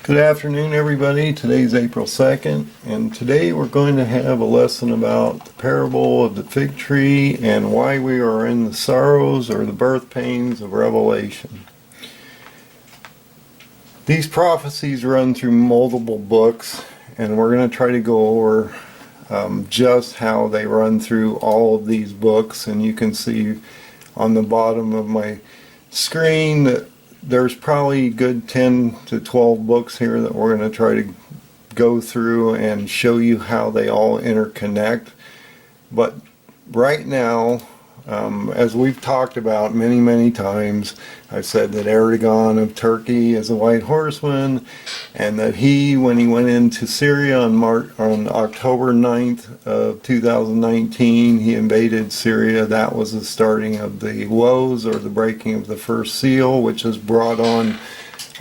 Good afternoon, everybody. Today's April 2nd, and today we're going to have a lesson about the parable of the fig tree and why we are in the sorrows or the birth pains of Revelation. These prophecies run through multiple books, and we're going to try to go over just how they run through all of these books. And you can see on the bottom of my screen that there's probably a good 10 to 12 books here that we're going to try to go through and show you how they all interconnect. But right now, as we've talked about many times, I've said that Erdogan of Turkey is a white horseman, and that when he went into Syria on October 9th of 2019, he invaded Syria. That was the starting of the woes, or the breaking of the first seal, which has brought on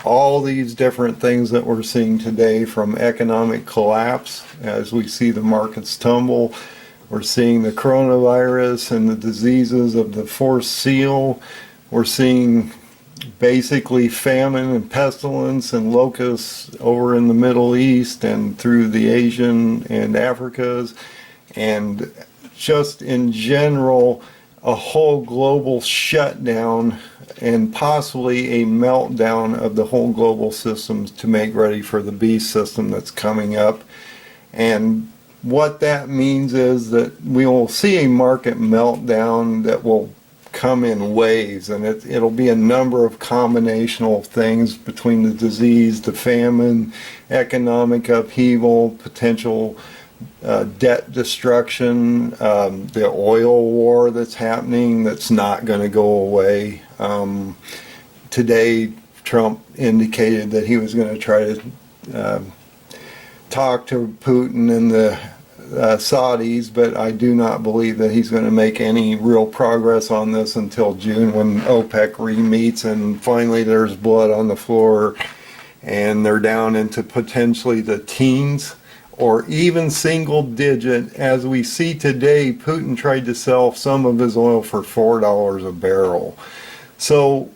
all these different things that we're seeing today, from economic collapse as we see the markets tumble. We're seeing the coronavirus and the diseases of the fourth seal. We're seeing basically famine and pestilence and locusts over in the Middle East and through the Asian and Africas, and just in general a whole global shutdown and possibly a meltdown of the whole global systems to make ready for the beast system that's coming up. And what that means is that we will see a market meltdown that will come in waves, and it'll be a number of combinational things between the disease, the famine, economic upheaval, potential debt destruction, the oil war that's happening that's not going to go away. Today Trump indicated that he was going to try to talk to Putin and the Saudis, but I do not believe that he's going to make any real progress on this until June, when OPEC re-meets and finally there's blood on the floor and they're down into potentially the teens or even single digit. As we see today, Putin tried to sell some of his oil for $4 a barrel. So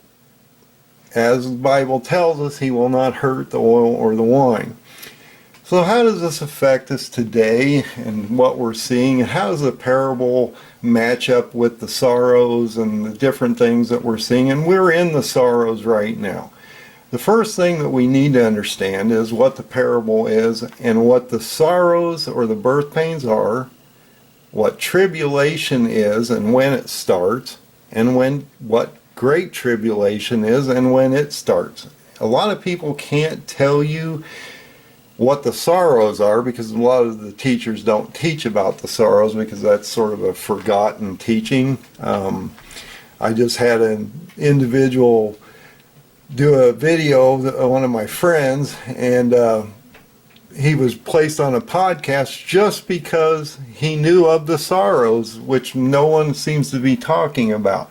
as the Bible tells us, he will not hurt the oil or the wine. So how does this affect us today and what we're seeing? And how does the parable match up with the sorrows and the different things that we're seeing? And we're in the sorrows right now. The first thing that we need to understand is what the parable is and what the sorrows or the birth pains are, what tribulation is and when it starts, and what great tribulation is and when it starts. A lot of people can't tell you what the sorrows are, because a lot of the teachers don't teach about the sorrows, because that's sort of a forgotten teaching. I just had an individual do a video, one of my friends, and he was placed on a podcast just because he knew of the sorrows, which no one seems to be talking about.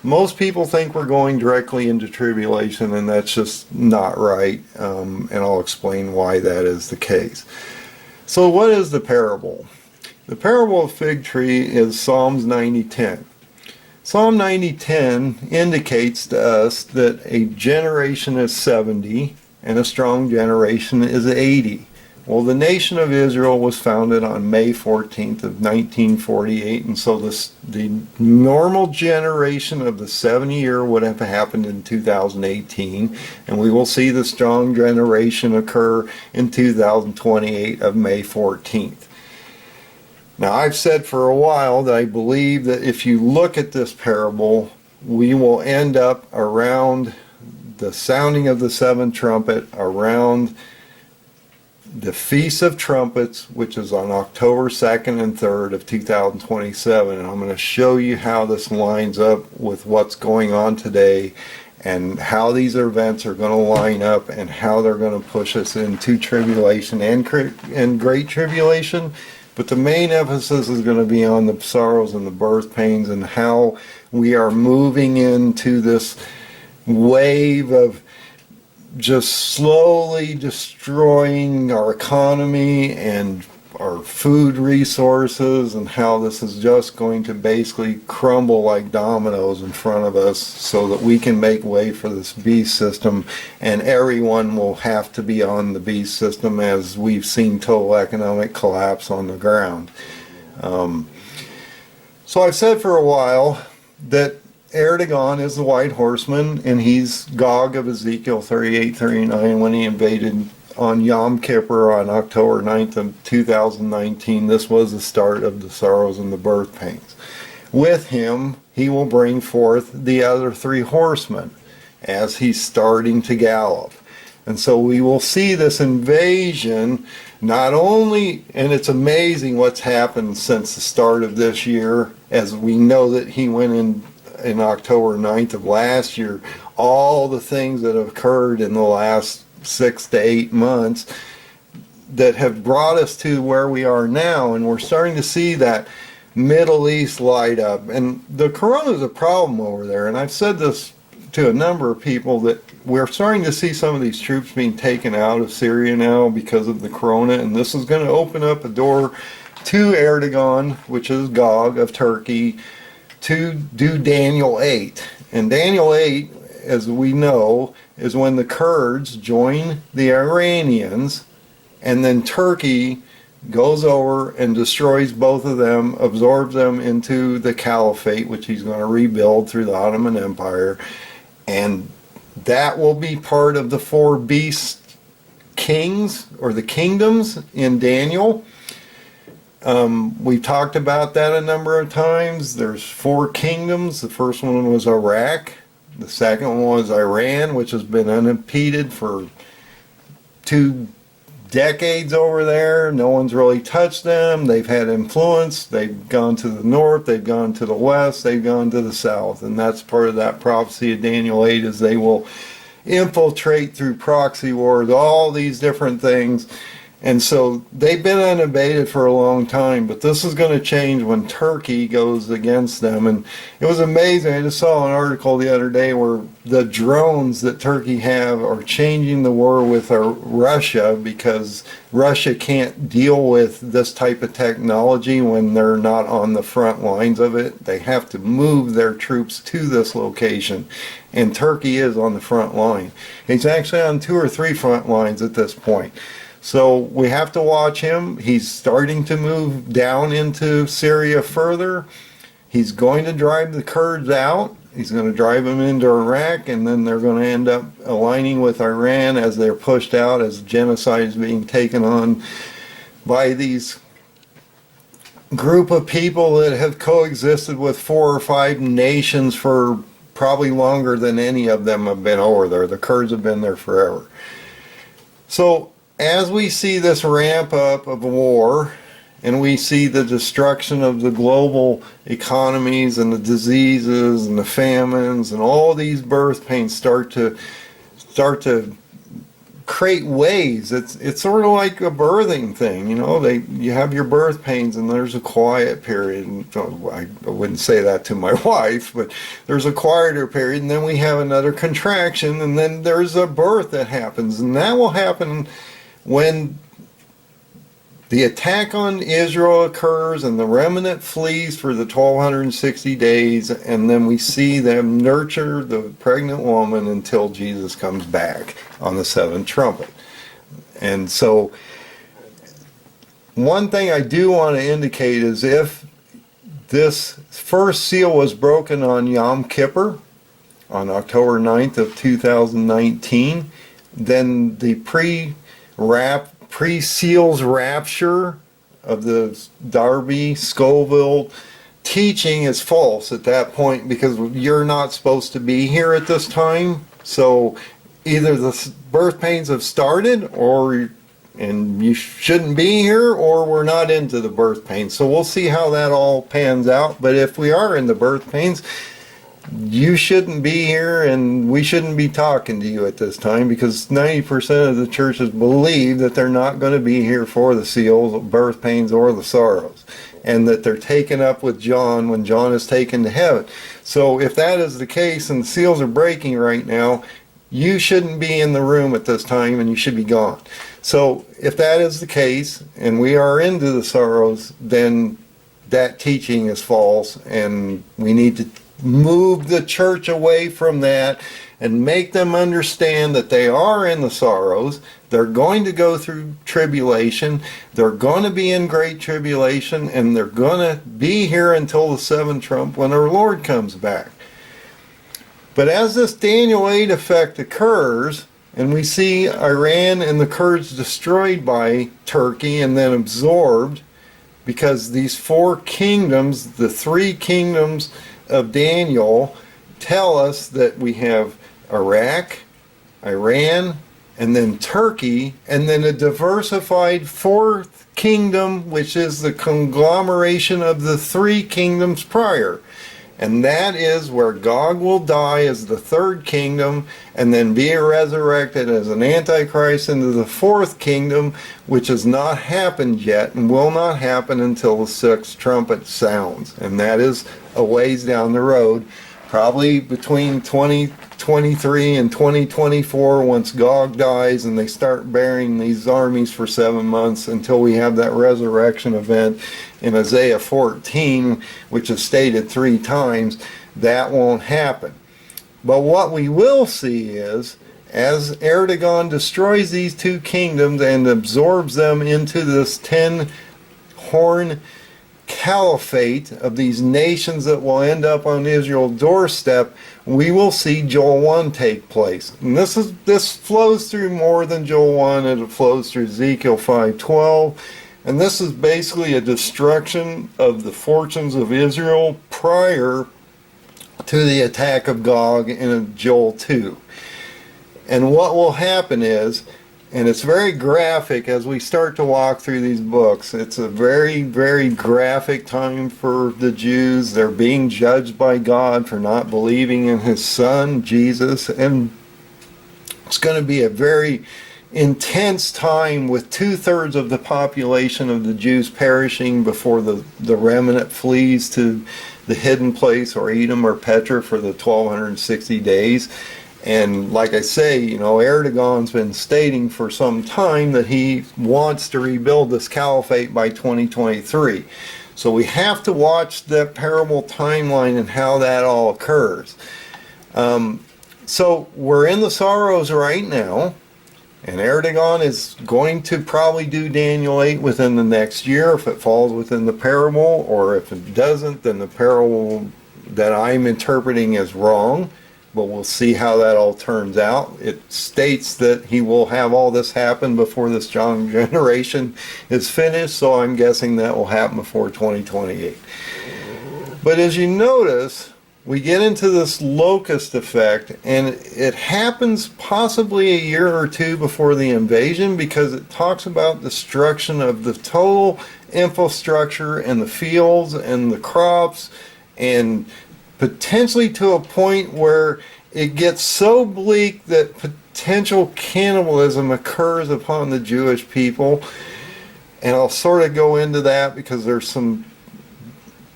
Most people think we're going directly into tribulation, and that's just not right, and I'll explain why that is the case. So what is the parable? The parable of fig tree is Psalms 90:10. Psalm 90:10 indicates to us that a generation is 70 and a strong generation is 80. Well, the nation of Israel was founded on May 14th of 1948, and so the normal generation of the 70-year would have happened in 2018, and we will see the strong generation occur in 2028 of May 14th. Now, I've said for a while that I believe that if you look at this parable, we will end up around the sounding of the seventh trumpet, around the Feast of Trumpets, which is on October 2nd and 3rd of 2027. And I'm going to show you how this lines up with what's going on today, and how these events are going to line up, and how they're going to push us into tribulation and great tribulation. But the main emphasis is going to be on the sorrows and the birth pains, and how we are moving into this wave of just slowly destroying our economy and our food resources, and how this is just going to basically crumble like dominoes in front of us so that we can make way for this beast system, and everyone will have to be on the beast system, as we've seen total economic collapse on the ground. So I've said for a while that Erdogan is the white horseman, and he's Gog of Ezekiel 38-39 when he invaded on Yom Kippur on October 9th of 2019. This was the start of the sorrows and the birth pains. With him, he will bring forth the other three horsemen as he's starting to gallop. And so we will see this invasion not only, and it's amazing what's happened since the start of this year, as we know that he went in October 9th of last year, all the things that have occurred in the last 6 to 8 months that have brought us to where we are now, and we're starting to see that Middle East light up. And the corona is a problem over there, and I've said this to a number of people, that we're starting to see some of these troops being taken out of Syria now because of the corona, and this is going to open up a door to Erdogan, which is Gog of Turkey, to do Daniel 8. And Daniel 8, as we know, is when the Kurds join the Iranians, and then Turkey goes over and destroys both of them, absorbs them into the caliphate, which he's going to rebuild through the Ottoman Empire. And that will be part of the 4 beast kings, or the kingdoms in Daniel. We've talked about that a number of times. There's 4 kingdoms. The first one was Iraq. The second one was Iran, which has been unimpeded for 2 decades over there. No one's really touched them. They've had influence. They've gone to the north, they've gone to the west, they've gone to the south. And that's part of that prophecy of Daniel 8, is they will infiltrate through proxy wars, all these different things. And so they've been unabated for a long time, but this is going to change when Turkey goes against them. And it was amazing. I just saw an article the other day where the drones that Turkey have are changing the war with Russia, because Russia can't deal with this type of technology when they're not on the front lines of it. They have to move their troops to this location, and Turkey is on the front line. It's actually on 2 or 3 front lines at this point. So we have to watch him. He's starting to move down into Syria further. He's going to drive the Kurds out. He's going to drive them into Iraq, and then they're going to end up aligning with Iran as they're pushed out, as genocide is being taken on by these group of people that have coexisted with 4 or 5 nations for probably longer than any of them have been over there. The Kurds have been there forever. So as we see this ramp up of war, and we see the destruction of the global economies, and the diseases and the famines and all these birth pains start to create waves, it's sort of like a birthing thing, you know. You have your birth pains, and there's a quiet period. And I wouldn't say that to my wife, but there's a quieter period, and then we have another contraction, and then there's a birth that happens, and that will happen when the attack on Israel occurs and the remnant flees for the 1260 days, and then we see them nurture the pregnant woman until Jesus comes back on the 7th trumpet. And so one thing I do want to indicate is, if this first seal was broken on Yom Kippur on October 9th of 2019, then the pre-seals rapture of the Darby Scoville teaching is false at that point, because you're not supposed to be here at this time. So either the birth pains have started, and you shouldn't be here, or we're not into the birth pains. So we'll see how that all pans out. But if we are in the birth pains, you shouldn't be here, and we shouldn't be talking to you at this time, because 90% of the churches believe that they're not going to be here for the seals, birth pains, or the sorrows, and that they're taken up with John when John is taken to heaven. So if that is the case, and the seals are breaking right now, you shouldn't be in the room at this time and you should be gone. So if that is the case and we are into the sorrows, then that teaching is false, and we need to move the church away from that and make them understand that they are in the sorrows. They're going to go through tribulation. They're going to be in great tribulation, and they're going to be here until the seventh trump when our Lord comes back. But as this Daniel 8 effect occurs, and we see Iran and the Kurds destroyed by Turkey and then absorbed, because these four kingdoms, the three kingdoms of Daniel, tell us that we have Iraq, Iran, and then Turkey, and then a diversified fourth kingdom, which is the conglomeration of the three kingdoms prior. And that is where Gog will die as the third kingdom and then be resurrected as an antichrist into the fourth kingdom, which has not happened yet and will not happen until the sixth trumpet sounds. And that is a ways down the road, probably between 2023 and 2024, once Gog dies and they start burying these armies for 7 months until we have that resurrection event in Isaiah 14, which is stated 3 times. That won't happen. But what we will see is, as Erdogan destroys these two kingdoms and absorbs them into this 10-horn caliphate of these nations that will end up on Israel's doorstep, we will see Joel 1 take place. And this flows through more than Joel 1, and it flows through Ezekiel 5:12. And this is basically a destruction of the fortunes of Israel prior to the attack of Gog in Joel 2. And what will happen is, and it's very graphic as we start to walk through these books, it's a very, very graphic time for the Jews. They're being judged by God for not believing in His Son, Jesus, and it's going to be a very intense time with 2/3 of the population of the Jews perishing before the remnant flees to the hidden place, or Edom or Petra, for the 1260 days. And like I say, Erdogan's been stating for some time that he wants to rebuild this caliphate by 2023. So we have to watch that parable timeline and how that all occurs. So we're in the sorrows right now, and Erdogan is going to probably do Daniel 8 within the next year if it falls within the parable, or if it doesn't, then the parable that I'm interpreting is wrong. But we'll see how that all turns out. It states that he will have all this happen before this young generation is finished, so I'm guessing that will happen before 2028. But as you notice, we get into this locust effect, and it happens possibly a year or two before the invasion, because it talks about destruction of the total infrastructure and the fields and the crops, and potentially to a point where it gets so bleak that potential cannibalism occurs upon the Jewish people. And I'll sort of go into that because there's some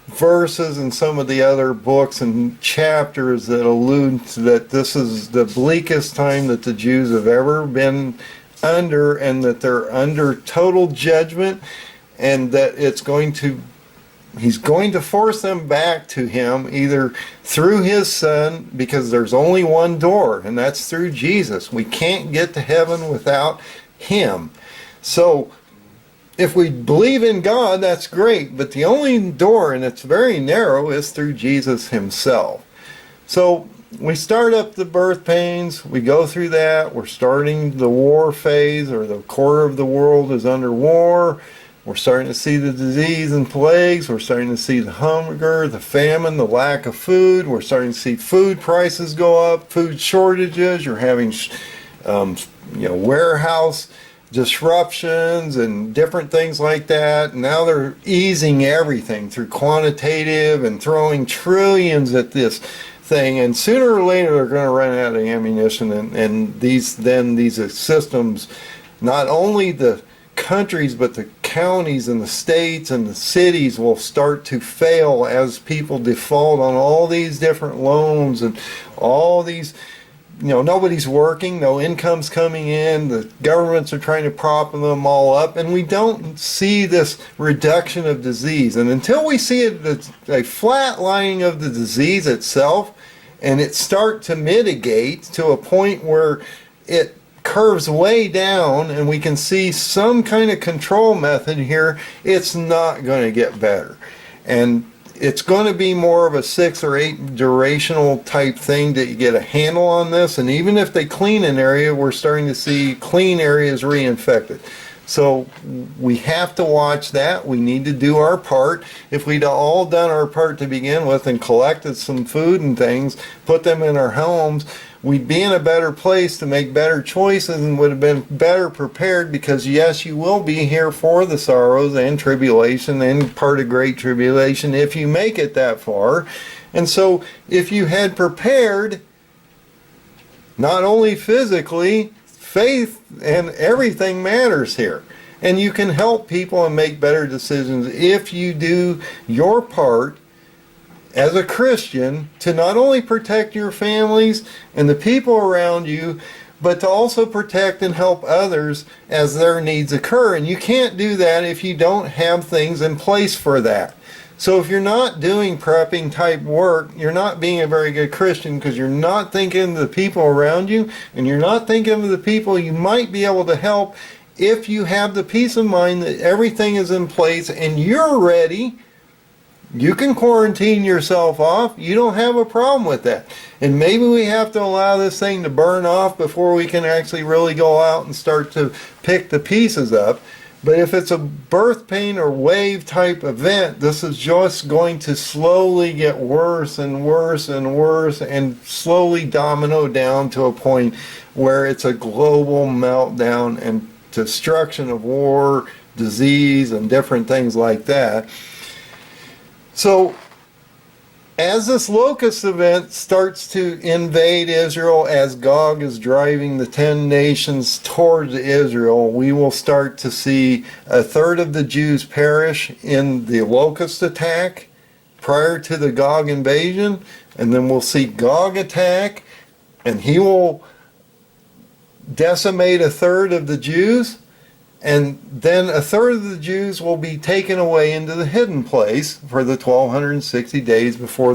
verses in some of the other books and chapters that allude to that this is the bleakest time that the Jews have ever been under, and that they're under total judgment, and that He's going to force them back to Him, either through His Son, because there's only one door, and that's through Jesus. We can't get to heaven without Him. So if we believe in God, that's great, but the only door, and it's very narrow, is through Jesus Himself. So we start up the birth pains, we go through that, we're starting the war phase, or the quarter of the world is under war. We're starting to see the disease and plagues. We're starting to see the hunger, the famine, the lack of food. We're starting to see food prices go up, food shortages. You're having, warehouse disruptions and different things like that. Now they're easing everything through quantitative and throwing trillions at this thing. And sooner or later they're going to run out of ammunition. And these systems, not only the countries, but the counties and the states and the cities will start to fail as people default on all these different loans and all these nobody's working, no income's coming in, the governments are trying to prop them all up, and we don't see this reduction of disease. And until we see a flatlining of the disease itself, and it start to mitigate to a point where it curves way down and we can see some kind of control method here, it's not going to get better. And it's going to be more of a 6 or 8 durational type thing to get a handle on this. And even if they clean an area, we're starting to see clean areas reinfected. So we have to watch that. We need to do our part. If we'd all done our part to begin with and collected some food and things, put them in our homes, we'd be in a better place to make better choices and would have been better prepared, because yes, you will be here for the sorrows and tribulation and part of great tribulation if you make it that far. And so if you had prepared, not only physically, faith and everything matters here. And you can help people and make better decisions if you do your part as a Christian to not only protect your families and the people around you, but to also protect and help others as their needs occur. And you can't do that if you don't have things in place for that. So if you're not doing prepping type work, you're not being a very good Christian, because you're not thinking of the people around you, and you're not thinking of the people you might be able to help if you have the peace of mind that everything is in place and you're ready. You can quarantine yourself off. You don't have a problem with that. And maybe we have to allow this thing to burn off before we can actually really go out and start to pick the pieces up. But if it's a birth pain or wave type event, this is just going to slowly get worse and worse and worse, and slowly domino down to a point where it's a global meltdown and destruction of war, disease, and different things like that. So as this locust event starts to invade Israel, as Gog is driving the 10 nations towards Israel, we will start to see a third of the Jews perish in the locust attack prior to the Gog invasion. And then we'll see Gog attack, and he will decimate a third of the Jews. And then a third of the Jews will be taken away into the hidden place for the 1260 days before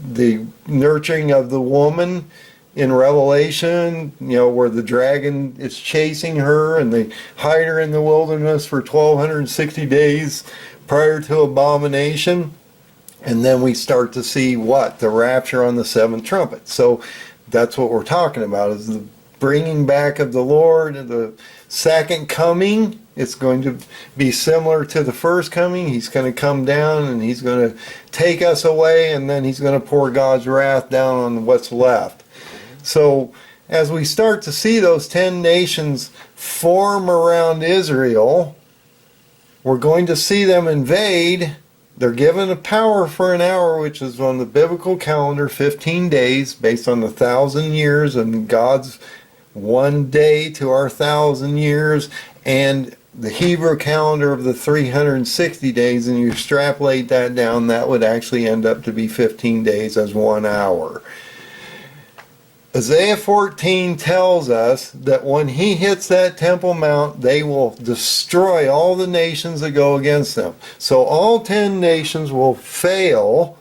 the nurturing of the woman in Revelation, where the dragon is chasing her and they hide her in the wilderness for 1260 days prior to abomination. And then we start to see the rapture on the 7th trumpet. So that's what we're talking about, is the bringing back of the Lord, the second coming. It's going to be similar to the first coming. He's going to come down and he's going to take us away, and then he's going to pour God's wrath down on what's left. So as we start to see those 10 nations form around Israel, we're going to see them invade. They're given a power for an hour, which is on the biblical calendar 15 days, based on the 1,000 years and God's one day to our 1,000 years, and the Hebrew calendar of the 360 days, and you extrapolate that down, that would actually end up to be 15 days as 1 hour. Isaiah 14 tells us that when he hits that Temple Mount, they will destroy all the nations that go against them. So all 10 nations will fail.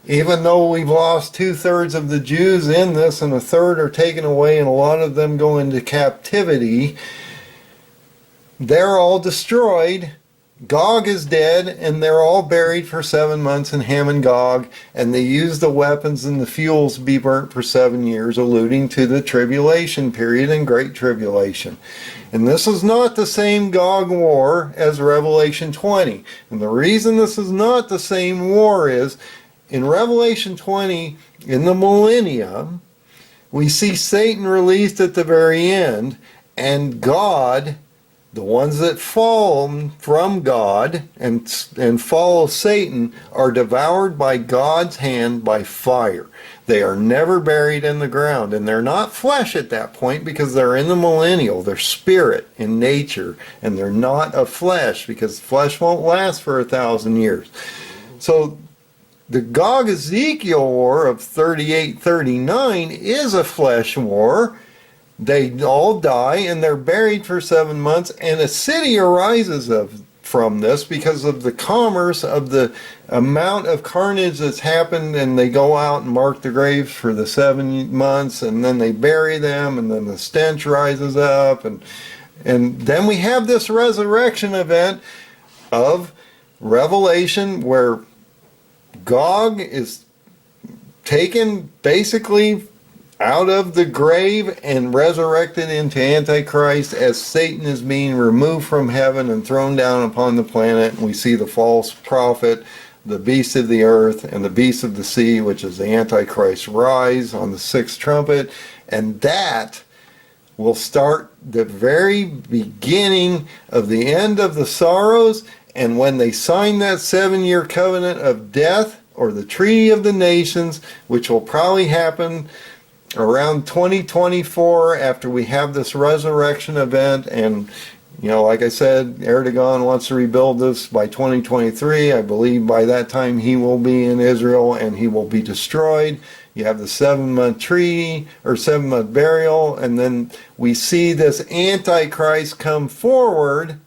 Even though we've lost 2/3 of the Jews in this, and a third are taken away, and a lot of them go into captivity, they're all destroyed. Gog is dead, and they're all buried for 7 months in Ham and Gog, and they use the weapons and the fuels to be burnt for 7 years, alluding to the tribulation period and great tribulation. And this is not the same Gog war as Revelation 20. And the reason this is not the same war is, in Revelation 20, in the millennium, we see Satan released at the very end, and God, the ones that fall from God and follow Satan, are devoured by God's hand by fire. They are never buried in the ground, and they're not flesh at that point, because they're in the millennial. They're spirit in nature, and they're not of flesh, because flesh won't last for 1,000 years. So The Gog-Ezekiel war of 38-39 is a flesh war. They all die and they're buried for 7 months, and a city arises from this because of the commerce of the amount of carnage that's happened, and they go out and mark the graves for the 7 months, and then they bury them, and then the stench rises up, and then we have this resurrection event of Revelation where Gog is taken basically out of the grave and resurrected into Antichrist as Satan is being removed from heaven and thrown down upon the planet. And we see the false prophet, the beast of the earth, and the beast of the sea, which is the Antichrist, rise on the 6th trumpet. And that will start the very beginning of the end of the sorrows. And when they sign that 7-year covenant of death, or the Treaty of the Nations, which will probably happen around 2024 after we have this resurrection event, and like I said, Erdogan wants to rebuild this by 2023. I believe by that time he will be in Israel and he will be destroyed. You have the 7-month treaty or 7-month burial, and then we see this Antichrist come forward,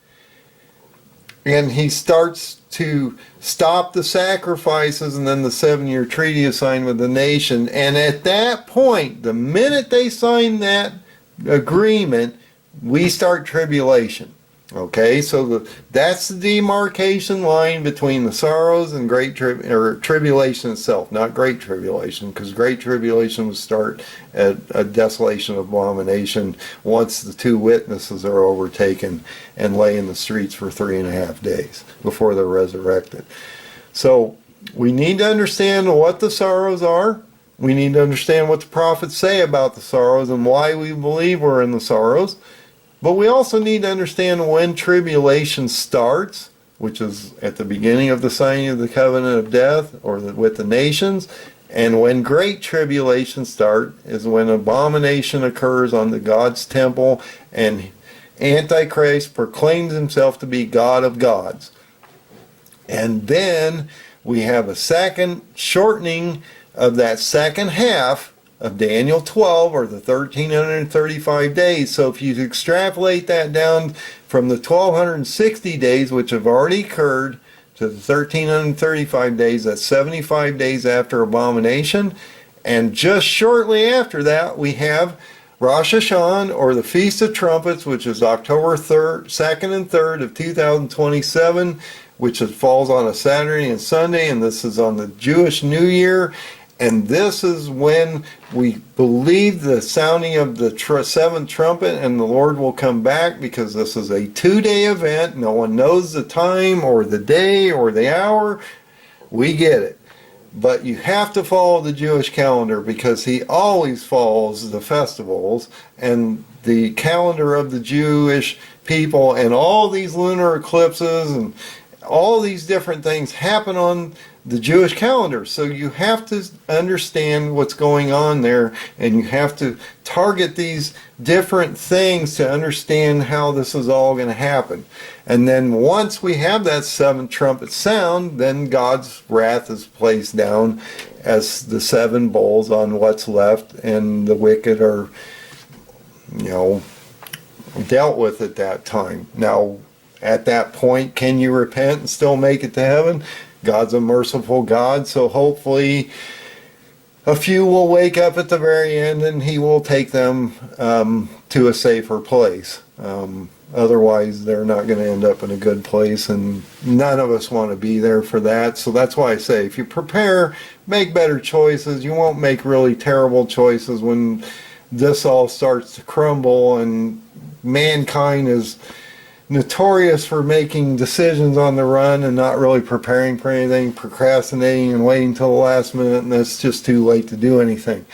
and he starts to stop the sacrifices, and then the 7-year treaty is signed with the nation. And at that point, the minute they sign that agreement, we start tribulation. Okay, so that's the demarcation line between the sorrows and tribulation itself, not great tribulation, because great tribulation would start at a desolation of abomination once the 2 witnesses are overtaken and lay in the streets for 3.5 days before they're resurrected. So we need to understand what the sorrows are. We need to understand what the prophets say about the sorrows and why we believe we're in the sorrows. But we also need to understand when tribulation starts, which is at the beginning of the signing of the covenant of death or with the nations. And when great tribulation starts is when abomination occurs on the God's temple and Antichrist proclaims himself to be God of gods. And then we have a second shortening of that second half of Daniel 12, or the 1335 days. So if you extrapolate that down from the 1260 days, which have already occurred, to the 1335 days, that's 75 days after abomination. And just shortly after that, we have Rosh Hashanah, or the Feast of Trumpets, which is October 2nd and 3rd of 2027, which falls on a Saturday and Sunday, and this is on the Jewish New Year. And this is when we believe the sounding of the 7th trumpet, and the Lord will come back, because this is a 2-day event. No one knows the time or the day or the hour. We get it. But you have to follow the Jewish calendar, because he always follows the festivals and the calendar of the Jewish people, and all these lunar eclipses and all these different things happen on the Jewish calendar. So you have to understand what's going on there, and you have to target these different things to understand how this is all going to happen. And then once we have that 7th trumpet sound, then God's wrath is placed down as the 7 bowls on what's left, and the wicked are, dealt with at that time. Now, at that point, can you repent and still make it to heaven? God's a merciful God, so hopefully a few will wake up at the very end, and he will take them to a safer place. Otherwise, they're not going to end up in a good place, and none of us want to be there for that. So that's why I say, if you prepare, make better choices. You won't make really terrible choices when this all starts to crumble, and mankind is notorious for making decisions on the run and not really preparing for anything, procrastinating and waiting until the last minute, and it's just too late to do anything.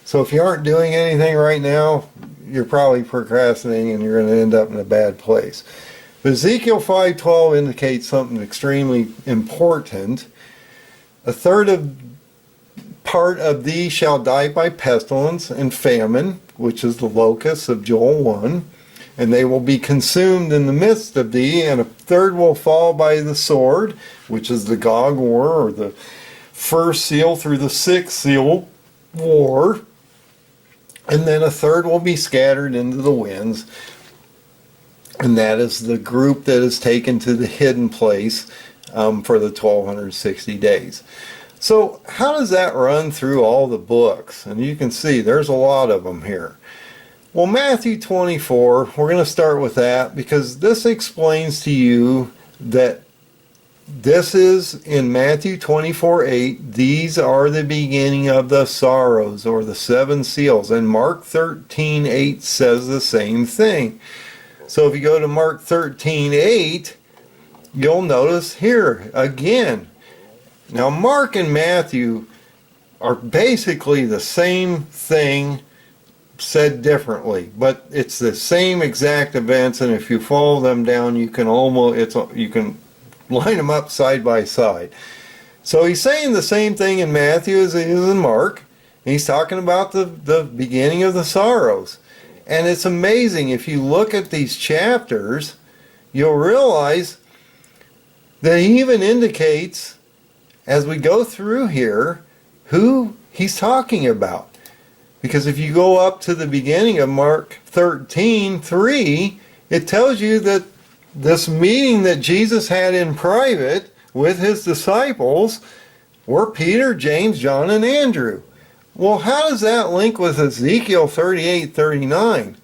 So if you aren't doing anything right now, you're probably procrastinating, and you're going to end up in a bad place. But Ezekiel 5:12 indicates something extremely important. A third part of thee shall die by pestilence and famine, which is the locust of Joel 1. And they will be consumed in the midst of thee, and a third will fall by the sword, which is the Gog war, or the first seal through the sixth seal war, and then a third will be scattered into the winds, and that is the group that is taken to the hidden place for the 1260 days. So how does that run through all the books? And you can see there's a lot of them here. Well, Matthew 24, we're going to start with that because this explains to you that this is in Matthew 24:8. These are the beginning of the sorrows, or the seven seals. And Mark 13:8 says the same thing. So if you go to Mark 13:8, you'll notice here again. Now Mark and Matthew are basically the same thing said differently, but it's the same exact events, and if you follow them down, you can line them up side by side. So he's saying the same thing in Matthew as he is in Mark. He's talking about the beginning of the sorrows. And it's amazing, if you look at these chapters, you'll realize that he even indicates, as we go through here, who he's talking about. Because if you go up to the beginning of Mark 13:3, it tells you that this meeting that Jesus had in private with his disciples were Peter, James, John, and Andrew. Well, how does that link with Ezekiel 38:39?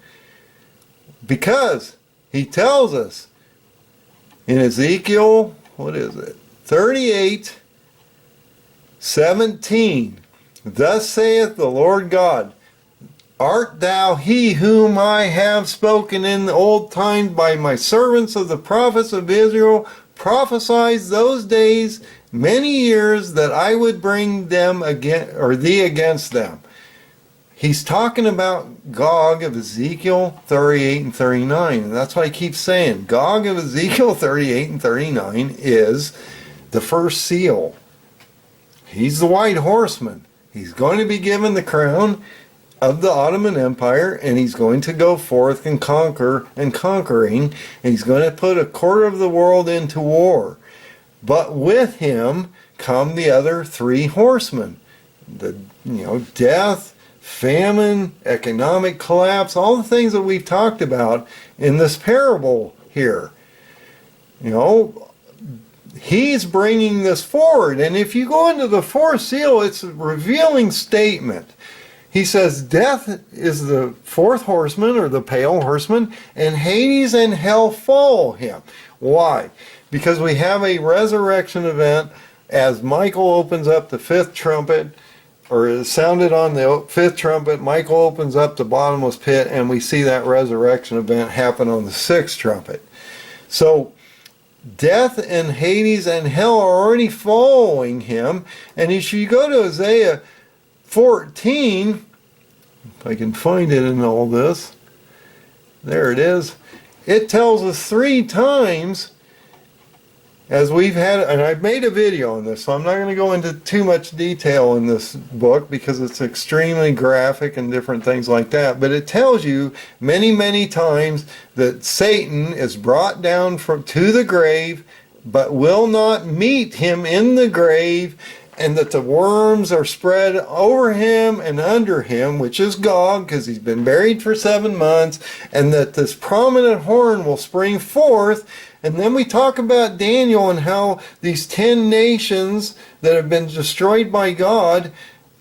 Because he tells us in Ezekiel, 38:17, thus saith the Lord God, art thou he whom I have spoken in the old times by my servants of the prophets of Israel, prophesied those days many years that I would bring them again, or thee against them. He's talking about Gog of Ezekiel 38 and 39, and that's why I keep saying Gog of Ezekiel 38 and 39 is the first seal. He's the white horseman. He's going to be given the crown of the Ottoman Empire, and he's going to go forth and conquering, and he's going to put a quarter of the world into war. But with him come the other three horsemen. Death, famine, economic collapse, all the things that we've talked about in this parable here. He's bringing this forward. And if you go into the fourth seal, it's a revealing statement. He says death is the fourth horseman, or the pale horseman, and Hades and hell follow him. Why? Because we have a resurrection event as Michael opens up the fifth trumpet, or is sounded on the fifth trumpet. Michael opens up the bottomless pit, and we see that resurrection event happen on the sixth trumpet. So death and Hades and hell are already following him. And if you go to Isaiah 14, if I can find it in all this, there it is. It tells us 3 times, as we've had, and I've made a video on this, so I'm not going to go into too much detail in this book because it's extremely graphic and different things like that, but it tells you many, many times that Satan is brought down to the grave, but will not meet him in the grave, and that the worms are spread over him and under him, which is Gog, because he's been buried for 7 months, and that this prominent horn will spring forth. And then we talk about Daniel and how these 10 nations that have been destroyed by God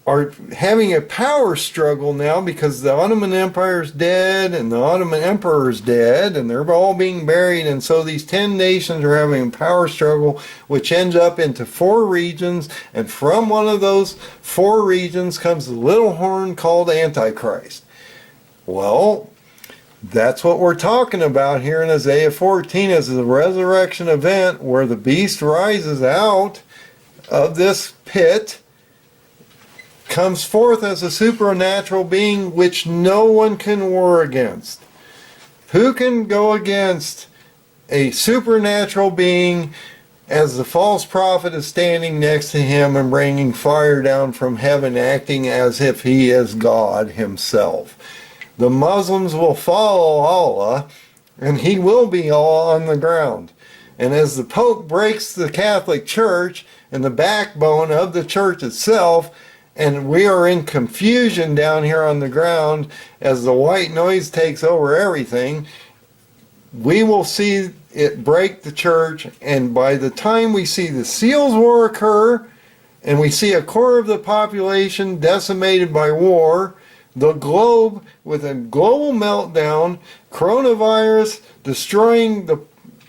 are having a power struggle now, because the Ottoman Empire is dead and the Ottoman Emperor is dead, and they're all being buried. And so these 10 nations are having a power struggle, which ends up into 4 regions. And from one of those 4 regions comes the little horn called Antichrist. Well, that's what we're talking about here in Isaiah 14, as the resurrection event where the beast rises out of this pit, comes forth as a supernatural being which no one can war against. Who can go against a supernatural being as the false prophet is standing next to him and bringing fire down from heaven, acting as if he is God himself? The Muslims will follow Allah, and he will be all on the ground. And as the Pope breaks the Catholic Church and the backbone of the church itself. And we are in confusion down here on the ground as the white noise takes over everything. We will see it break the church, and by the time we see the Seals War occur, and we see a quarter of the population decimated by war, the globe with a global meltdown, coronavirus destroying the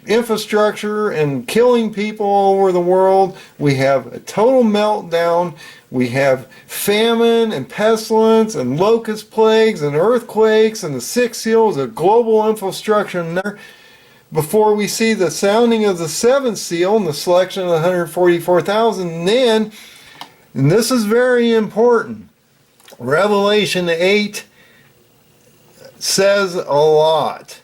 infrastructure and killing people all over the world, we have a total meltdown. We have famine and pestilence and locust plagues and earthquakes, and the sixth seal is a global infrastructure in there before we see the sounding of the seventh seal and the selection of the 144,000. And then, and this is very important, Revelation 8 says a lot.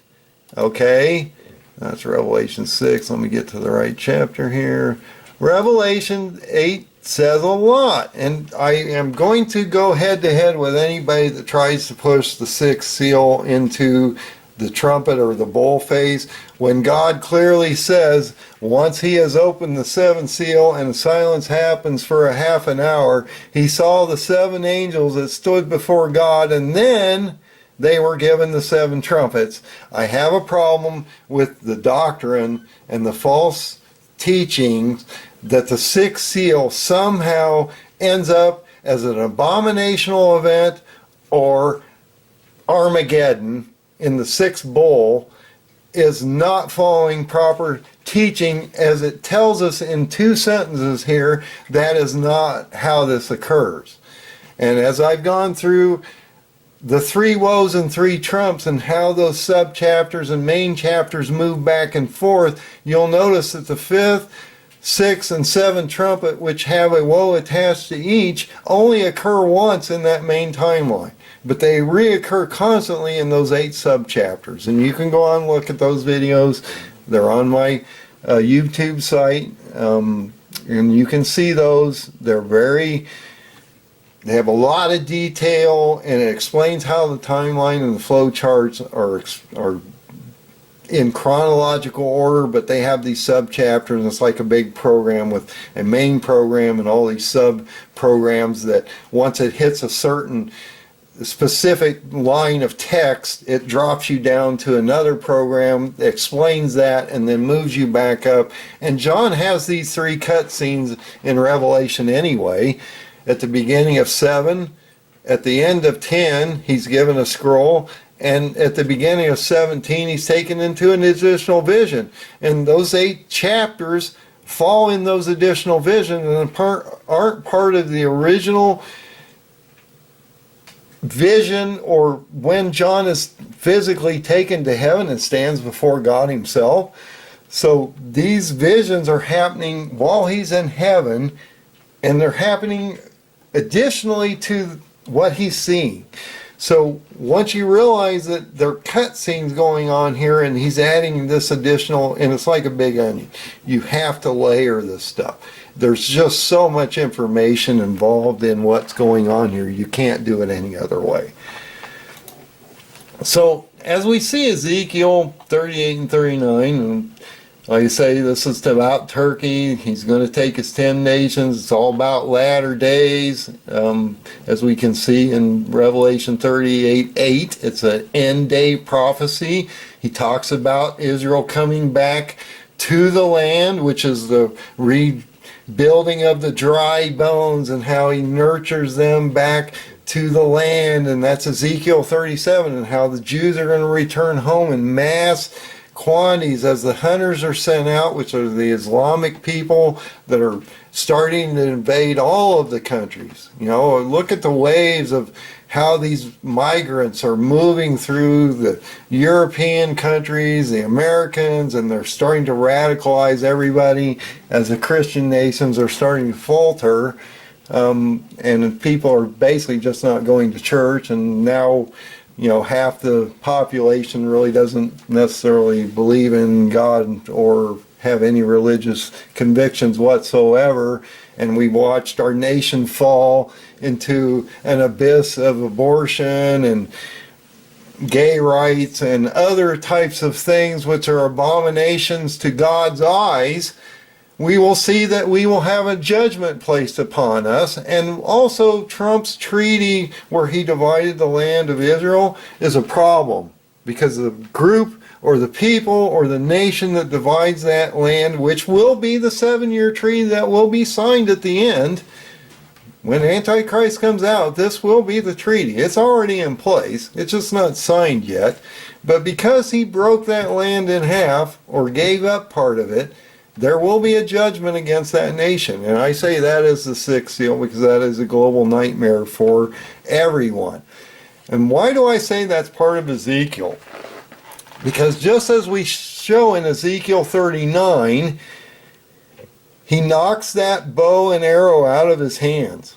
Okay? That's Revelation 6. Let me get to the right chapter here. Revelation 8 says a lot, and I am going to go head to head with anybody that tries to push the sixth seal into the trumpet or the bowl face, when God clearly says once he has opened the seventh seal and silence happens for a half an hour, he saw the seven angels that stood before God, and then they were given the seven trumpets. I have a problem with the doctrine and the false teachings that the sixth seal somehow ends up as an abominational event or Armageddon in the sixth bowl is not following proper teaching, as it tells us in 2 sentences here. That is not how this occurs. And as I've gone through the 3 woes and 3 trumps and how those sub-chapters and main chapters move back and forth, you'll notice that the 5th, 6th, and 7th trumpet, which have a woe attached to each, only occur once in that main timeline. But they reoccur constantly in those 8 sub-chapters. And you can go on and look at those videos. They're on my YouTube site. And you can see those. They have a lot of detail, and it explains how the timeline and the flow charts are in chronological order, but they have these sub-chapters. It's like a big program with a main program and all these sub-programs that once it hits a certain specific line of text, it drops you down to another program, explains that, and then moves you back up. And John has these 3 cutscenes in Revelation anyway. At the beginning of 7, at the end of 10, he's given a scroll, and at the beginning of 17, he's taken into an additional vision. And those 8 chapters fall in those additional visions and aren't part of the original vision, or when John is physically taken to heaven and stands before God himself. So these visions are happening while he's in heaven, and they're happening additionally to what he's seeing. So once you realize that there are cutscenes going on here, and he's adding this additional, and it's like a big onion, you have to layer this stuff. There's just so much information involved in what's going on here. You can't do it any other way. So as we see Ezekiel 38 and 39, and like I say, this is about Turkey. He's going to take his 10 nations. It's all about latter days. As we can see in Revelation 38:8, it's an end day prophecy. He talks about Israel coming back to the land, which is the rebuilding of the dry bones, and how he nurtures them back to the land. And that's Ezekiel 37, and how the Jews are going to return home in mass quantities as the hunters are sent out, which are the Islamic people that are starting to invade all of the countries. You know, look at the waves of how these migrants are moving through the European countries, the Americans, and they're starting to radicalize everybody as the Christian nations are starting to falter. And people are basically just not going to church, and now, you know, half the population really doesn't necessarily believe in God or have any religious convictions whatsoever. And we watched our nation fall into an abyss of abortion and gay rights and other types of things which are abominations to God's eyes, we will see that we will have a judgment placed upon us. And also Trump's treaty where he divided the land of Israel is a problem, because the group or the people or the nation that divides that land, which will be the 7-year treaty that will be signed at the end, when Antichrist comes out, this will be the treaty. It's already in place. It's just not signed yet. But because he broke that land in half or gave up part of it, there will be a judgment against that nation. And I say that is the sixth seal because that is a global nightmare for everyone. And why do I say that's part of Ezekiel? Because just as we show in Ezekiel 39, he knocks that bow and arrow out of his hands.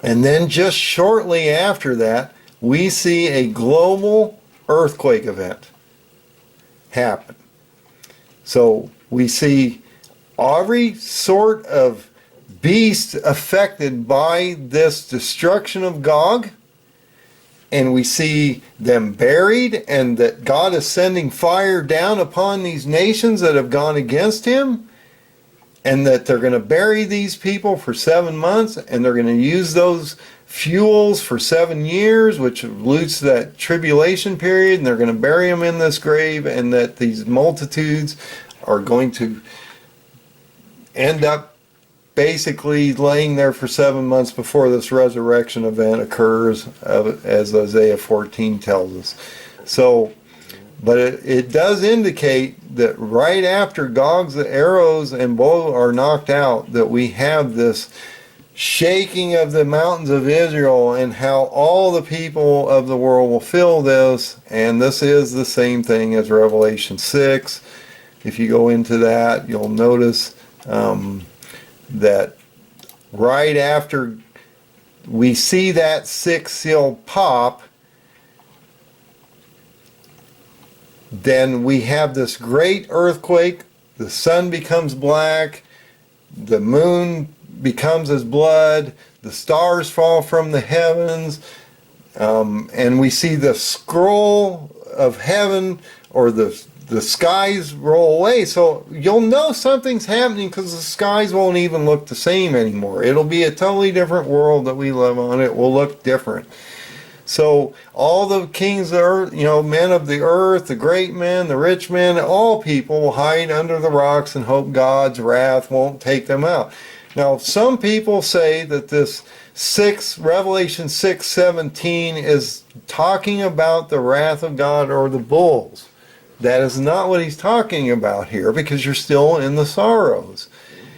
And then just shortly after that, we see a global earthquake event happen. So we see every sort of beast affected by this destruction of Gog, and we see them buried, and that God is sending fire down upon these nations that have gone against him, and that they're going to bury these people for 7 months, and they're going to use those fuels for 7 years, which alludes to that tribulation period, and they're going to bury them in this grave, and that these multitudes are going to end up basically laying there for 7 months before this resurrection event occurs, as Isaiah 14 tells us. So, but it does indicate that right after Gog's arrows and bow are knocked out, that we have this shaking of the mountains of Israel, and how all the people of the world will feel this. And this is the same thing as Revelation 6. If you go into that, you'll notice that right after we see that sixth seal pop, then we have this great earthquake. The sun becomes black, the moon becomes as blood, the stars fall from the heavens, and we see the scroll of heaven, or the skies roll away. So you'll know something's happening because the skies won't even look the same anymore. It'll be a totally different world that we live on. It will look different. So all the kings of the earth, men of the earth, the great men, the rich men, all people will hide under the rocks and hope God's wrath won't take them out. Now, some people say that this Revelation 6:17 is talking about the wrath of God or the bulls. That is not what he's talking about here, because you're still in the sorrows.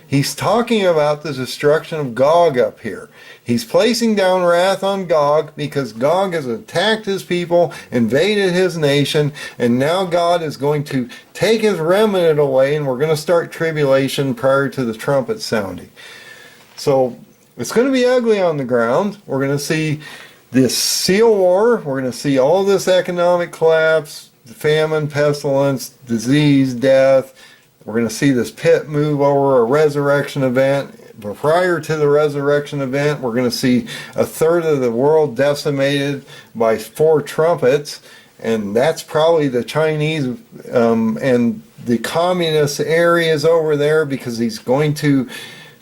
He's talking about the destruction of Gog up here. He's placing down wrath on Gog because Gog has attacked his people, invaded his nation, and now God is going to take his remnant away, and we're going to start tribulation prior to the trumpet sounding. So it's going to be ugly on the ground. We're going to see this seal war. We're going to see all this economic collapse, famine, pestilence, disease, death. We're going to see this pit move over a resurrection event. But prior to the resurrection event, we're going to see a third of the world decimated by 4 trumpets. And that's probably the Chinese and the communist areas over there, because he's going to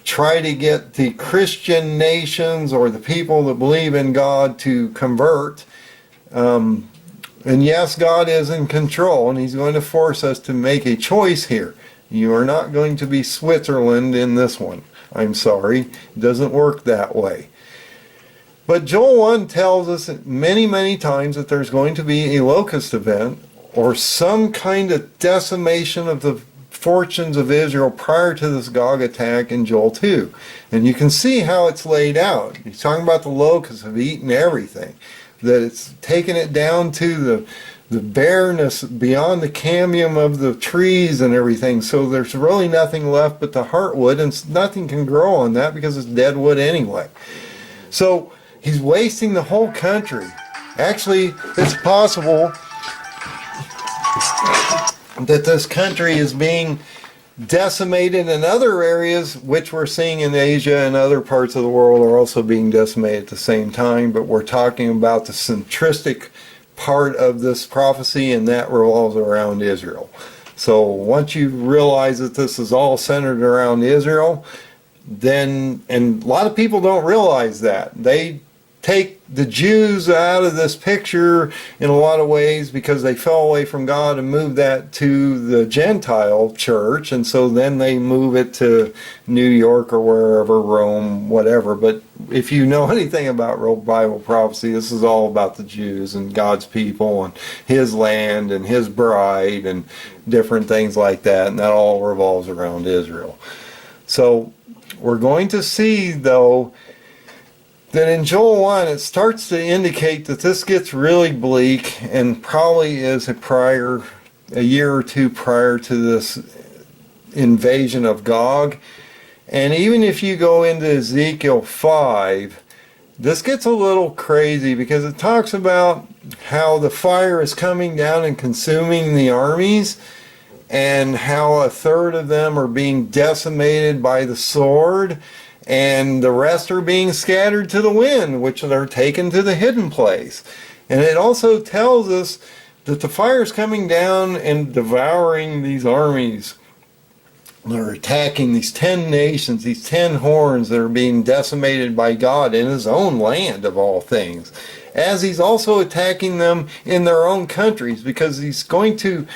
try to get the Christian nations or the people that believe in God to convert. And yes, God is in control, and he's going to force us to make a choice here. You are not going to be Switzerland in this one. I'm sorry. It doesn't work that way. But Joel 1 tells us many, many times that there's going to be a locust event, or some kind of decimation of the fortunes of Israel prior to this Gog attack in Joel 2. And you can see how it's laid out. He's talking about the locusts have eaten everything, that it's taken it down to the bareness beyond the cambium of the trees and everything. So there's really nothing left but the heartwood, and nothing can grow on that because it's dead wood anyway. So he's wasting the whole country. Actually, it's possible that this country is being decimated in other areas, which we're seeing in Asia, and other parts of the world are also being decimated at the same time. But we're talking about the centristic part of this prophecy, and that revolves around Israel. So once you realize that this is all centered around Israel, then, and a lot of people don't realize that. They take the Jews out of this picture in a lot of ways because they fell away from God and moved that to the Gentile church, and so then they move it to New York or wherever, Rome, whatever. But if you know anything about Bible prophecy, this is all about the Jews and God's people and His land and His bride and different things like that, and that all revolves around Israel. So we're going to see, though, that in Joel 1 it starts to indicate that this gets really bleak, and probably is a year or two prior to this invasion of Gog. And even if you go into Ezekiel 5, this gets a little crazy because it talks about how the fire is coming down and consuming the armies, and how a third of them are being decimated by the sword, and the rest are being scattered to the wind, which they're taken to the hidden place. And it also tells us that the fire is coming down and devouring these armies. They're attacking these 10 nations, these 10 horns that are being decimated by God in His own land, of all things. As He's also attacking them in their own countries, because He's going to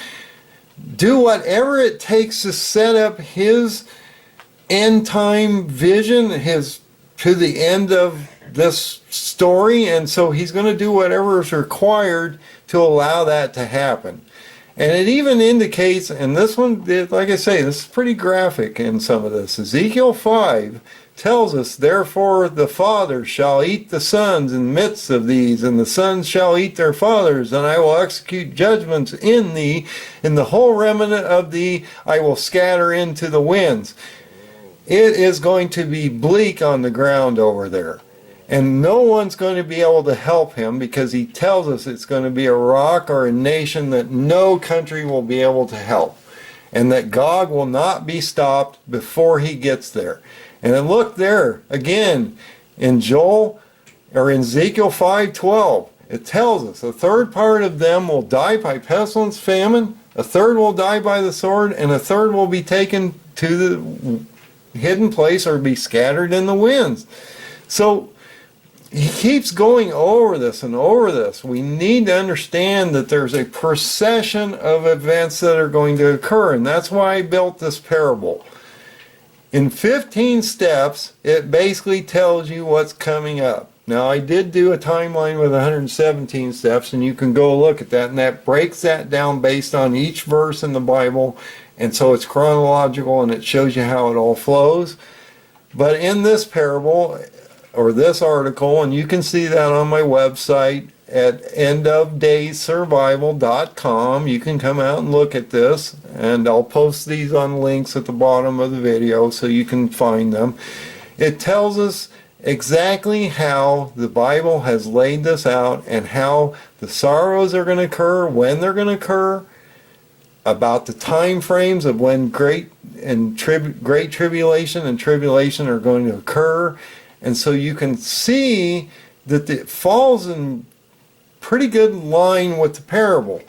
do whatever it takes to set up His end time vision, to the end of this story, and so He's going to do whatever is required to allow that to happen. And it even indicates, and this one, like I say, this is pretty graphic in some of this. Ezekiel 5 tells us, therefore the fathers shall eat the sons in the midst of these, and the sons shall eat their fathers, and I will execute judgments in thee, and the whole remnant of thee I will scatter into the winds. It is going to be bleak on the ground over there. And no one's going to be able to help him, because he tells us it's going to be a rock or a nation that no country will be able to help. And that Gog will not be stopped before he gets there. And then look there, again, in Joel, or in Ezekiel 5:12, it tells us a third part of them will die by pestilence, famine, a third will die by the sword, and a third will be taken to the hidden place or be scattered in the winds. So he keeps going over this and over this. We need to understand that there's a procession of events that are going to occur, and that's why I built this parable. In 15 steps, it basically tells you what's coming up. Now, I did do a timeline with 117 steps, and you can go look at that, and that breaks that down based on each verse in the Bible. And so it's chronological, and it shows you how it all flows. But in this parable, or this article, and you can see that on my website at endofdayssurvival.com, you can come out and look at this, and I'll post these on links at the bottom of the video so you can find them. It tells us exactly how the Bible has laid this out, and how the sorrows are going to occur, when they're going to occur, about the time frames of when great tribulation and tribulation are going to occur. And so you can see that it falls in pretty good line with the parable.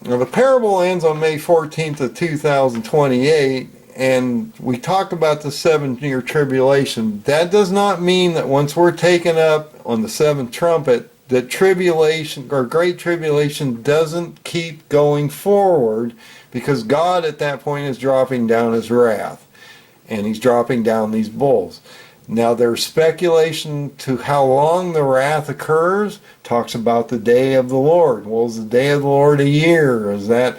Now, the parable ends on May 14th of 2028, and we talked about the 7-year tribulation. That does not mean that once we're taken up on the 7th trumpet, that tribulation or great tribulation doesn't keep going forward, because God at that point is dropping down His wrath, and He's dropping down these bowls. Now, there's speculation to how long the wrath occurs. Talks about the day of the Lord. Well, is the day of the Lord a year? Is that,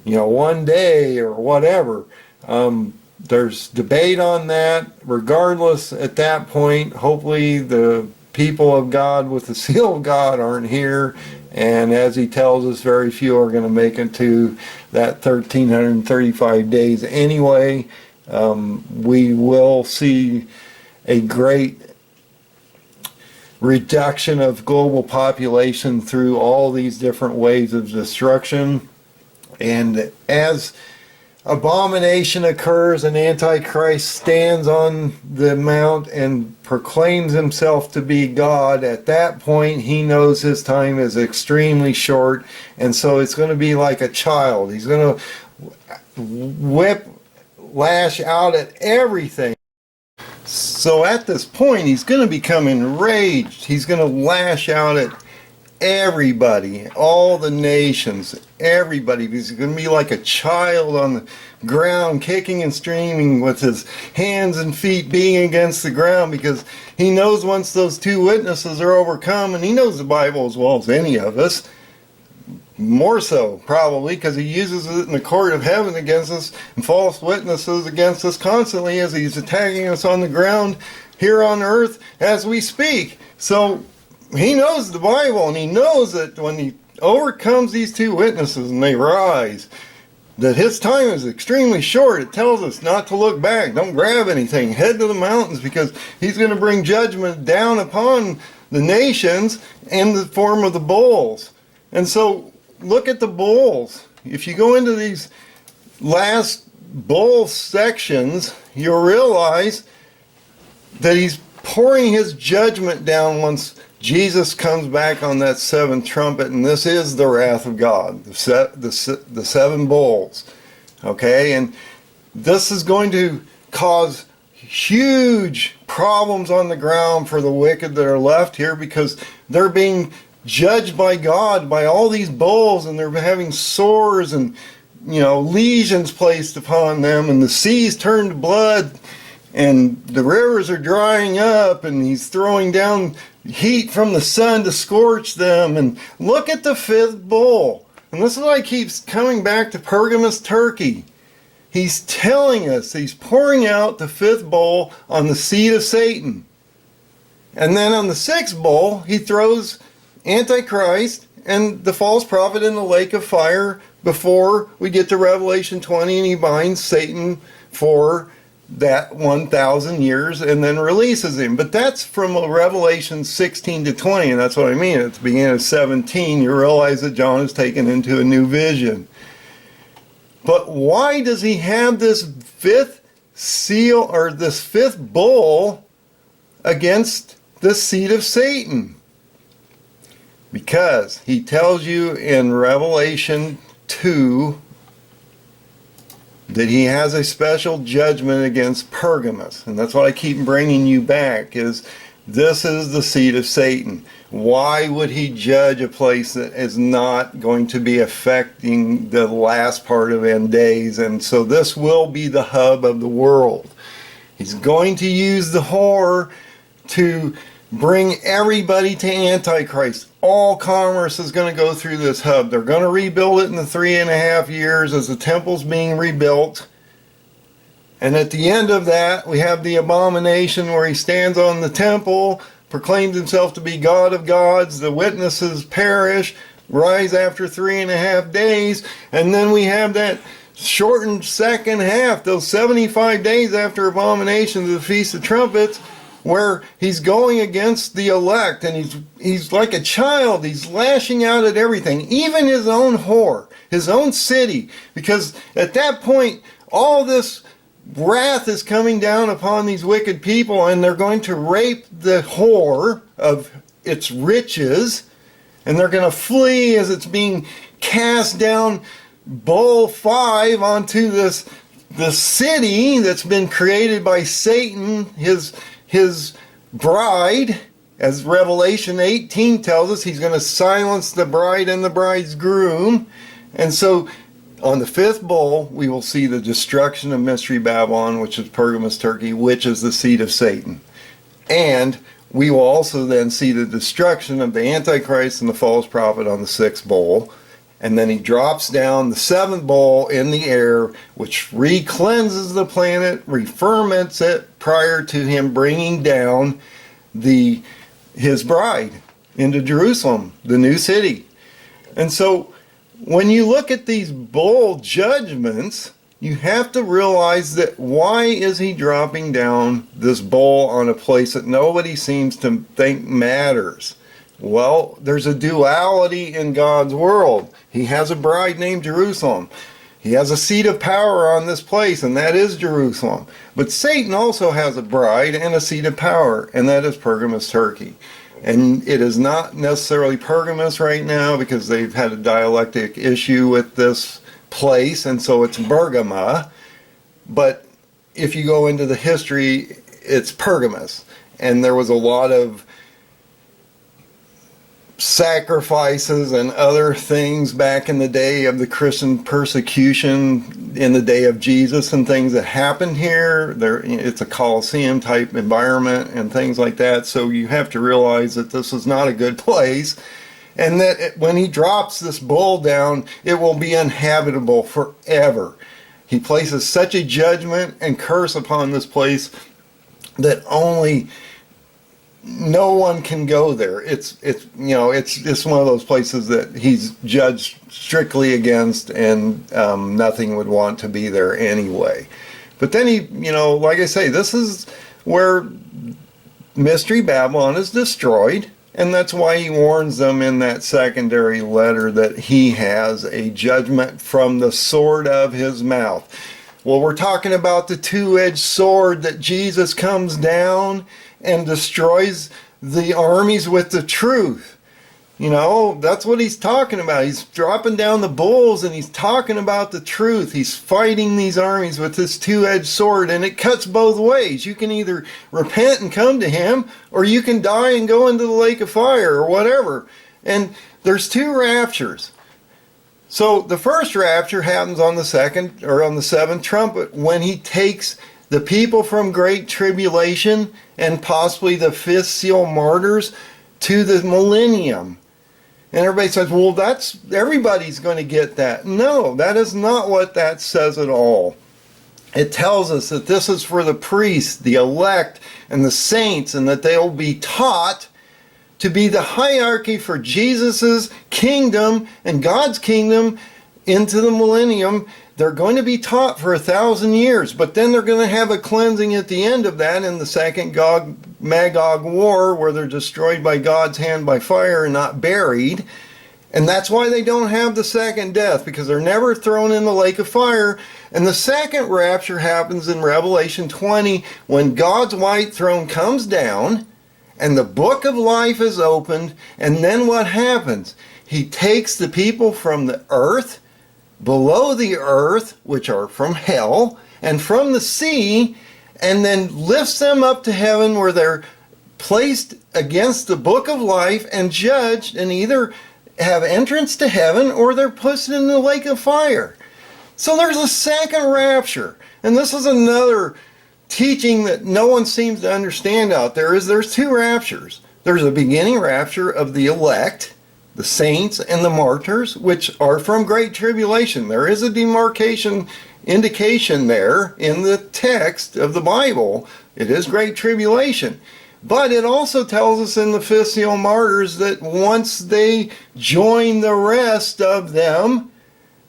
one day or whatever? There's debate on that. Regardless, at that point, hopefully the people of God with the seal of God aren't here, and as He tells us, very few are going to make it to that 1335 days anyway. We will see a great reduction of global population through all these different waves of destruction. And as abomination occurs and Antichrist stands on the mount and proclaims himself to be God, at that point he knows his time is extremely short, and so it's going to be like a child. He's going to lash out at everything. So at this point he's going to become enraged. He's going to lash out at everybody, all the nations, everybody. He's going to be like a child on the ground, kicking and screaming with his hands and feet being against the ground, because he knows once those two witnesses are overcome, and he knows the Bible as well as any of us, more so probably because he uses it in the court of heaven against us, and false witnesses against us constantly as he's attacking us on the ground here on earth as we speak. So he knows the Bible, and he knows that when he overcomes these two witnesses and they rise, that his time is extremely short. It tells us not to look back, don't grab anything, head to the mountains, because he's going to bring judgment down upon the nations in the form of the bowls. And so look at the bowls. If you go into these last bowl sections, you'll realize that he's pouring his judgment down once Jesus comes back on that seventh trumpet, and this is the wrath of God, the seven bowls. Okay, and this is going to cause huge problems on the ground for the wicked that are left here, because they're being judged by God by all these bowls, and they're having sores and, lesions placed upon them, and the seas turn to blood, and the rivers are drying up, and he's throwing down heat from the sun to scorch them. And look at the fifth bowl. And this is why he keeps coming back to Pergamus, Turkey. He's telling us he's pouring out the fifth bowl on the seed of Satan. And then on the sixth bowl, he throws Antichrist and the false prophet in the lake of fire before we get to Revelation 20, and he binds Satan for that 1,000 years and then releases him. But that's from Revelation 16 to 20, and that's what I mean. At the beginning of 17, you realize that John is taken into a new vision. But why does he have this fifth seal, or this fifth bowl, against the seed of Satan? Because he tells you in Revelation 2 that he has a special judgment against Pergamus. And that's what I keep bringing you back, is this is the seed of Satan. Why would he judge a place that is not going to be affecting the last part of end days? And so this will be the hub of the world. He's going to use the whore to bring everybody to Antichrist. All commerce is going to go through this hub. They're going to rebuild it in the 3.5 years as the temple's being rebuilt. And at the end of that, we have the abomination where he stands on the temple, proclaims himself to be God of gods. The witnesses perish, rise after 3.5 days. And then we have that shortened second half, those 75 days after abomination to the Feast of Trumpets, where he's going against the elect, and he's like a child. He's lashing out at everything, even his own whore, his own city, because at that point all this wrath is coming down upon these wicked people, and they're going to rape the whore of its riches, and they're going to flee as it's being cast down bowl 5 onto this city that's been created by Satan, his bride. As Revelation 18 tells us, he's going to silence the bride and the bridegroom. And so on the fifth bowl, we will see the destruction of Mystery Babylon, which is Pergamus, Turkey, which is the seed of Satan. And we will also then see the destruction of the Antichrist and the false prophet on the sixth bowl. And then he drops down the seventh bowl in the air, which re-cleanses the planet, re-ferments it prior to him bringing down his bride into Jerusalem, the new city. And so when you look at these bowl judgments, you have to realize that why is he dropping down this bowl on a place that nobody seems to think matters? Well, there's a duality in God's world. He has a bride named Jerusalem. He has a seat of power on this place, and that is Jerusalem. But Satan also has a bride and a seat of power, and that is Pergamus, Turkey. And it is not necessarily Pergamus right now because they've had a dialectic issue with this place, and so it's Bergama. But if you go into the history, it's Pergamus. And there was a lot of sacrifices and other things back in the day of the Christian persecution in the day of Jesus and things that happened here. It's a Colosseum type environment and things like that, so you have to realize that this is not a good place, and that when he drops this bull down, it will be uninhabitable forever. He places such a judgment and curse upon this place that only no one can go there. It's one of those places that he's judged strictly against, and nothing would want to be there anyway. But then he, like I say, this is where Mystery Babylon is destroyed, and that's why he warns them in that secondary letter that he has a judgment from the sword of his mouth. Well, we're talking about the two-edged sword that Jesus comes down and destroys the armies with the truth. That's what he's talking about. He's dropping down the bulls and he's talking about the truth. He's fighting these armies with this two-edged sword, and it cuts both ways. You can either repent and come to him, or you can die and go into the lake of fire or whatever. And there's two raptures. So the first rapture happens on the second or on the seventh trumpet, when he takes the people from great tribulation and possibly the fifth seal martyrs to the millennium. And everybody says, well, everybody's going to get that. No, that is not what that says at all. It tells us that this is for the priests, the elect, and the saints, and that they will be taught to be the hierarchy for Jesus' kingdom and God's kingdom into the millennium. They're going to be taught for 1,000 years, but then they're going to have a cleansing at the end of that in the second Gog-Magog war, where they're destroyed by God's hand by fire and not buried. And that's why they don't have the second death, because they're never thrown in the lake of fire. And the second rapture happens in Revelation 20, when God's white throne comes down and the book of life is opened. And then what happens? He takes the people from the earth, below the earth, which are from hell, and from the sea, and then lifts them up to heaven, where they're placed against the book of life and judged, and either have entrance to heaven or they're put in the lake of fire. So there's a second rapture, and this is another teaching that no one seems to understand out there. There's two raptures. There's a beginning rapture of the elect, the saints and the martyrs, which are from great tribulation. There is a demarcation indication there in the text of the Bible. It is great tribulation. But it also tells us in the fifth seal martyrs that once they join the rest of them,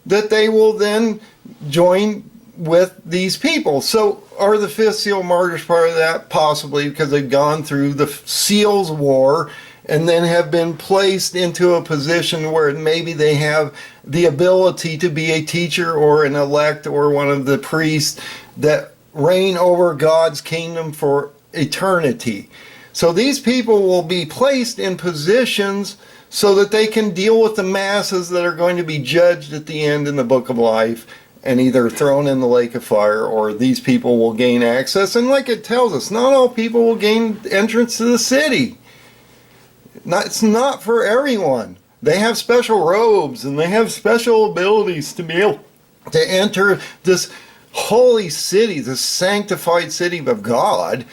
that they will then join with these people. So are the fifth seal martyrs part of that? Possibly, because they've gone through the seals war and then have been placed into a position where maybe they have the ability to be a teacher or an elect or one of the priests that reign over God's kingdom for eternity. So these people will be placed in positions so that they can deal with the masses that are going to be judged at the end in the book of life and either thrown in the lake of fire, or these people will gain access. And like it tells us, not all people will gain entrance to the city. It's not for everyone. They have special robes and they have special abilities to be able to enter this holy city, this sanctified city of God.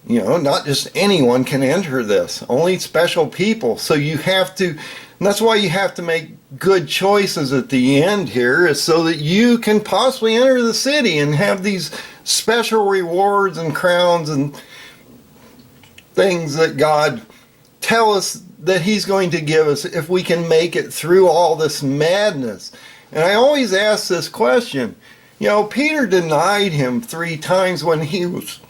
Not just anyone can enter this. Only special people. So you have to, and that's why you have to make good choices at the end here, is so that you can possibly enter the city and have these special rewards and crowns and things that God tell us that he's going to give us if we can make it through all this madness. And I always ask this question. Peter denied him 3 times when he was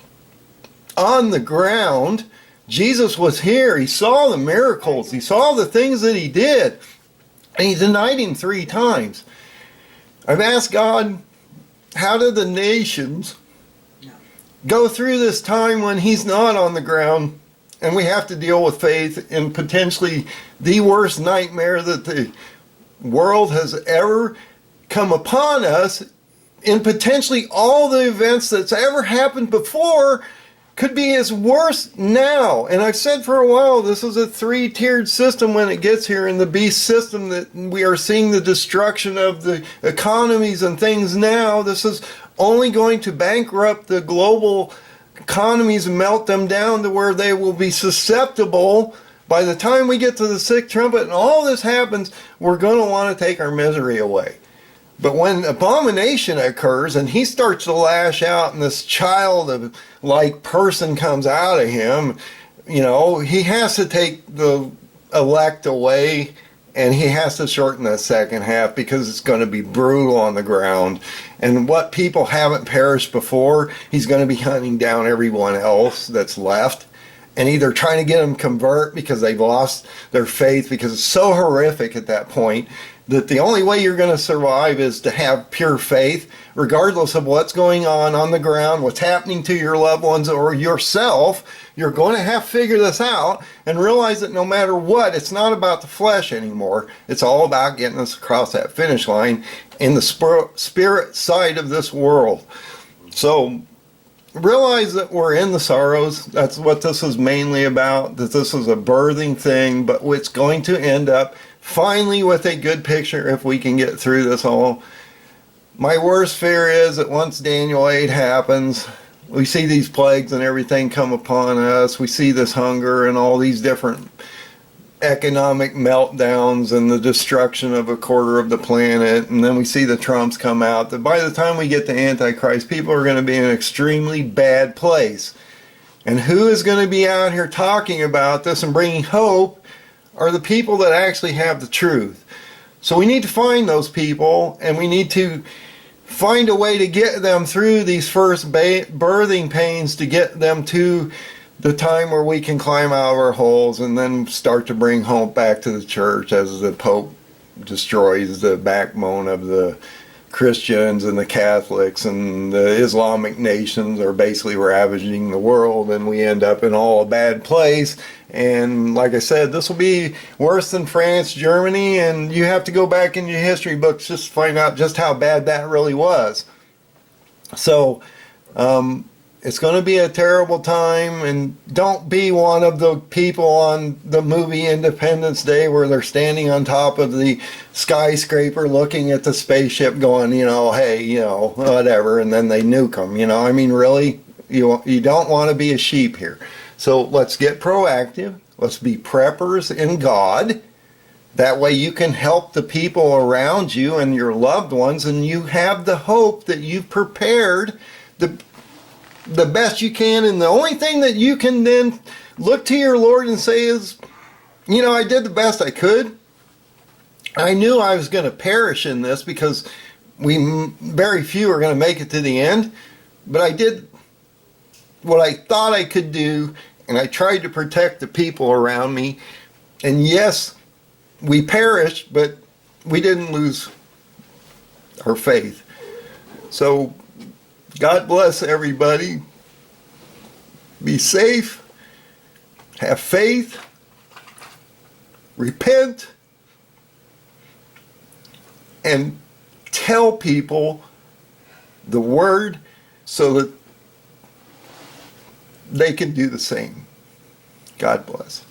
on the ground. Jesus was here. He saw the miracles. He saw the things that he did. And he denied him 3 times. I've asked God, how do the nations go through this time when he's not on the ground and we have to deal with faith in potentially the worst nightmare that the world has ever come upon us, in potentially all the events that's ever happened before could be as worse now. And I've said for a while, this is a three-tiered system when it gets here in the beast system, that we are seeing the destruction of the economies and things now. This is only going to bankrupt the global economies and melt them down to where they will be susceptible. By the time we get to the sixth trumpet and all this happens, we're going to want to take our misery away. But when abomination occurs and he starts to lash out and this child-like person comes out of him, you know, he has to take the elect away and he has to shorten that second half because it's going to be brutal on the ground. And what people haven't perished before, he's going to be hunting down everyone else that's left and either trying to get them convert because they've lost their faith, because it's so horrific at that point that the only way you're going to survive is to have pure faith, regardless of what's going on the ground, what's happening to your loved ones or yourself. You're going to have to figure this out and realize that no matter what, it's not about the flesh anymore. It's all about getting us across that finish line in the spirit side of this world. So realize that we're in the sorrows. That's what this is mainly about, that this is a birthing thing, but it's going to end up finally with a good picture if we can get through this all. My worst fear is that once Daniel 8 happens, we see these plagues and everything come upon us. We see this hunger and all these different economic meltdowns and the destruction of a quarter of the planet. And then we see the Trumps come out. That by the time we get to Antichrist, people are going to be in an extremely bad place. And who is going to be out here talking about this and bringing hope are the people that actually have the truth. So we need to find those people, and we need to find a way to get them through these first birthing pains to get them to the time where we can climb out of our holes and then start to bring hope back to the church as the Pope destroys the backbone of the Christians and the Catholics, and the Islamic nations are basically ravaging the world, and we end up in all a bad place. And like I said, this will be worse than France, Germany, and you have to go back in your history books just to find out just how bad that really was. So it's going to be a terrible time, and don't be one of the people on the movie Independence Day where they're standing on top of the skyscraper looking at the spaceship going, you know, hey, you know, whatever, and then they nuke them, you know. I mean, really, you don't want to be a sheep here. So let's get proactive. Let's be preppers in God. That way you can help the people around you and your loved ones, and you have the hope that you've prepared the best you can. And the only thing that you can then look to your Lord and say is, you know, I did the best I could. I knew I was going to perish in this because very few are going to make it to the end. But I did what I thought I could do, and I tried to protect the people around me. And yes, we perished, but we didn't lose our faith. So God bless everybody. Be safe. Have faith. Repent. And tell people the word so that they can do the same. God bless.